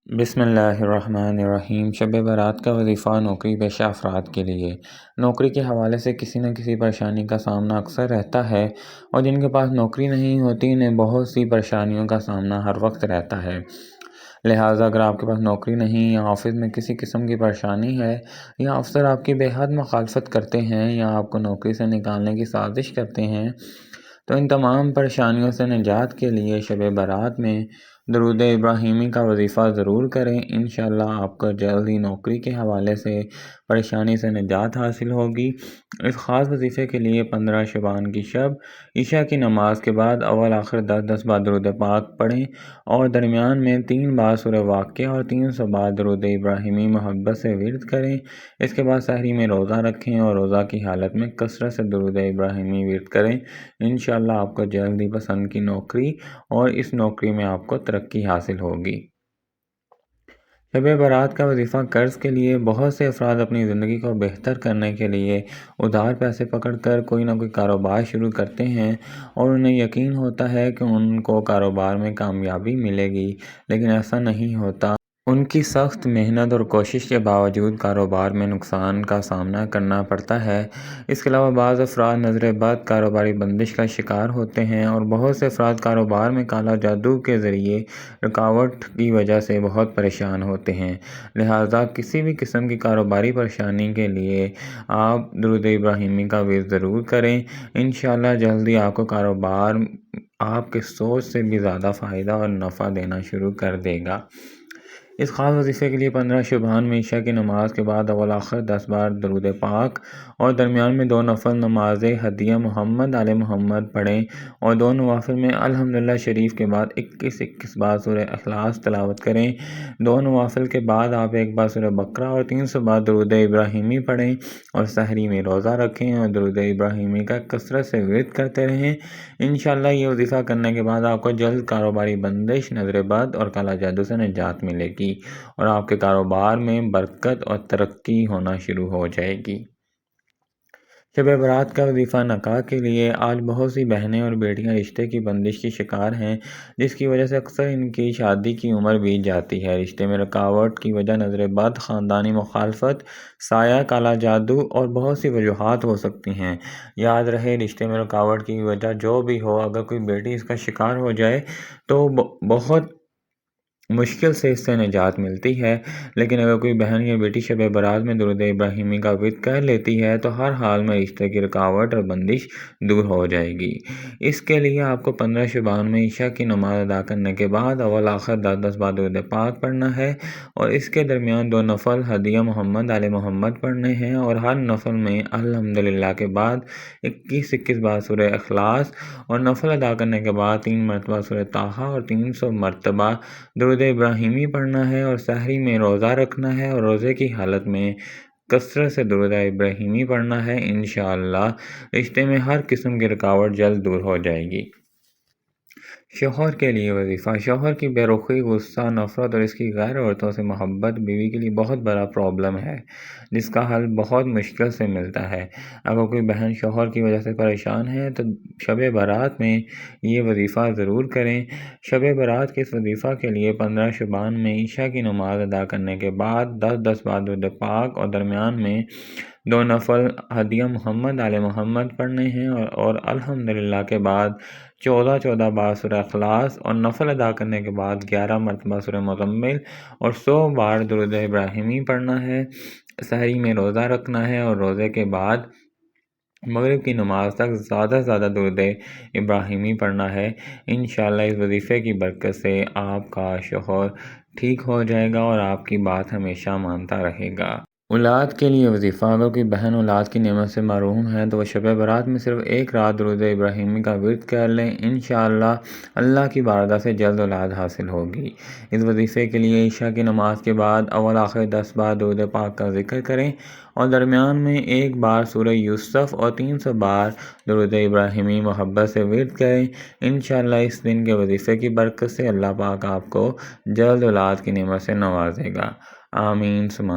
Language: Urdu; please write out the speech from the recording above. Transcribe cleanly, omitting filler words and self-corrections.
بسم اللہ الرحمن الرحیم۔ شب برات کا وظیفہ نوکری پیشہ افراد کے لیے نوکری کے حوالے سے کسی نہ کسی پریشانی کا سامنا اکثر رہتا ہے، اور جن کے پاس نوکری نہیں ہوتی انہیں بہت سی پریشانیوں کا سامنا ہر وقت رہتا ہے۔ لہٰذا اگر آپ کے پاس نوکری نہیں، یا آفس میں کسی قسم کی پریشانی ہے، یا افسر آپ کی بے حد مخالفت کرتے ہیں، یا آپ کو نوکری سے نکالنے کی سازش کرتے ہیں، تو ان تمام پریشانیوں سے نجات کے لیے شب برات میں درود ابراہیمی کا وظیفہ ضرور کریں۔ انشاءاللہ آپ کو جلد ہی نوکری کے حوالے سے پریشانی سے نجات حاصل ہوگی۔ اس خاص وظیفے کے لیے 15 شعبان کی شب عشاء کی نماز کے بعد اول آخر 10 بار درود پاک پڑھیں، اور درمیان میں 3 بار سورہ واقعہ اور 300 بار درود ابراہیمی محبت سے ورد کریں۔ اس کے بعد سحری میں روزہ رکھیں اور روزہ کی حالت میں کثرت سے درود ابراہیمی ورد کریں۔ انشاءاللہ آپ کو جلد ہی پسند کی نوکری اور اس نوکری میں آپ کو ترقی حاصل ہوگی۔ شب برات کا وظیفہ قرض کے لیے بہت سے افراد اپنی زندگی کو بہتر کرنے کے لیے ادھار پیسے پکڑ کر کوئی نہ کوئی کاروبار شروع کرتے ہیں، اور انہیں یقین ہوتا ہے کہ ان کو کاروبار میں کامیابی ملے گی، لیکن ایسا نہیں ہوتا۔ ان کی سخت محنت اور کوشش کے باوجود کاروبار میں نقصان کا سامنا کرنا پڑتا ہے۔ اس کے علاوہ بعض افراد نظر بد کاروباری بندش کا شکار ہوتے ہیں، اور بہت سے افراد کاروبار میں کالا جادو کے ذریعے رکاوٹ کی وجہ سے بہت پریشان ہوتے ہیں۔ لہٰذا کسی بھی قسم کی کاروباری پریشانی کے لیے آپ درود ابراہیمی کا ورد ضرور کریں۔ انشاءاللہ جلدی آپ کو کاروبار آپ کے سوچ سے بھی زیادہ فائدہ اور نفع دینا شروع کر دے گا۔ اس خاص وظیفے کے لیے 15 شعبان میں عشاء کی نماز کے بعد اول آخر 10 بار درود پاک اور درمیان میں 2 نفل نمازیں ہدیہ محمد آل محمد پڑھیں، اور 2 نوافل میں الحمدللہ شریف کے بعد 21 بار سورہ اخلاص تلاوت کریں۔ 2 نوافل کے بعد آپ 1 بار سورہ بقرہ اور 300 بار درود ابراہیمی پڑھیں، اور سحری میں روزہ رکھیں اور درود ابراہیمی کا کثرت سے ورد کرتے رہیں۔ انشاءاللہ یہ وظیفہ کرنے کے بعد آپ کو جلد کاروباری بندش، نظر بد اور کالا جادو سے نجات ملے گی، اور آپ کے کاروبار میں برکت اور ترقی ہونا شروع ہو جائے گی۔ شب برات کا وظیفہ نکاح کے لیے آج بہت سی بہنیں اور بیٹیاں رشتے کی بندش کی شکار ہیں، جس کی وجہ سے اکثر ان کی شادی کی عمر بیت جاتی ہے۔ رشتے میں رکاوٹ کی وجہ نظر بد، خاندانی مخالفت، سایہ، کالا جادو اور بہت سی وجوہات ہو سکتی ہیں۔ یاد رہے، رشتے میں رکاوٹ کی وجہ جو بھی ہو، اگر کوئی بیٹی اس کا شکار ہو جائے تو بہت مشکل سے اس سے نجات ملتی ہے، لیکن اگر کوئی بہن یا بیٹی شب برات میں درود ابراہیمی کا ورد کر لیتی ہے تو ہر حال میں رشتے کی رکاوٹ اور بندش دور ہو جائے گی۔ اس کے لیے آپ کو 15 شعبان میں عشاء کی نماز ادا کرنے کے بعد اول آخر 10 بار درود پاک پڑھنا ہے، اور اس کے درمیان 2 نفل ہدیہ محمد آل محمد پڑھنے ہیں، اور ہر نفل میں الحمدللہ کے بعد 21 بار سورہ اخلاص، اور نفل ادا کرنے کے بعد 3 مرتبہ سورہ طٰہٰ اور 300 مرتبہ درود ابراہیمی پڑھنا ہے، اور سحری میں روزہ رکھنا ہے، اور روزے کی حالت میں کثرت سے درود ابراہیمی پڑھنا ہے۔ انشاءاللہ رشتے میں ہر قسم کی رکاوٹ جلد دور ہو جائے گی۔ شوہر کے لیے وظیفہ۔ شوہر کی بے رخی، غصہ، نفرت اور اس کی غیر عورتوں سے محبت بیوی کے لیے بہت بڑا پرابلم ہے، جس کا حل بہت مشکل سے ملتا ہے۔ اگر کوئی بہن شوہر کی وجہ سے پریشان ہے تو شب برات میں یہ وظیفہ ضرور کریں۔ شب برات کے اس وظیفہ کے لیے 15 شعبان میں عشاء کی نماز ادا کرنے کے بعد 10 بار درود پاک اور درمیان میں 2 نفل ہدیہ محمد آل محمد پڑھنے ہیں، اور الحمدللہ کے بعد 14 بار سورہ اخلاص، اور نفل ادا کرنے کے بعد 11 مرتبہ سورہ مزمل اور 100 بار درود ابراہیمی پڑھنا ہے۔ سحری میں روزہ رکھنا ہے، اور روزے کے بعد مغرب کی نماز تک زیادہ سے زیادہ درود ابراہیمی پڑھنا ہے۔ انشاءاللہ اس وظیفے کی برکت سے آپ کا شوہر ٹھیک ہو جائے گا اور آپ کی بات ہمیشہ مانتا رہے گا۔ اولاد کے لیے وظیفہ۔ اگر کوئی بہن اولاد کی نعمت سے محروم ہے تو وہ شب برات میں صرف 1 رات درود ابراہیمی کا ورد کر لیں۔ انشاءاللہ اللہ کی بارگاہ سے جلد اولاد حاصل ہوگی۔ اس وظیفے کے لیے عشاء کی نماز کے بعد اول آخر 10 بار درود پاک کا ذکر کریں، اور درمیان میں 1 بار سورہ یوسف اور 300 بار درود ابراہیمی محبت سے ورد کریں۔ انشاءاللہ اس دن کے وظیفے کی برکت سے اللہ پاک آپ کو جلد اولاد کی نعمت سے نوازے گا۔ آمین ثم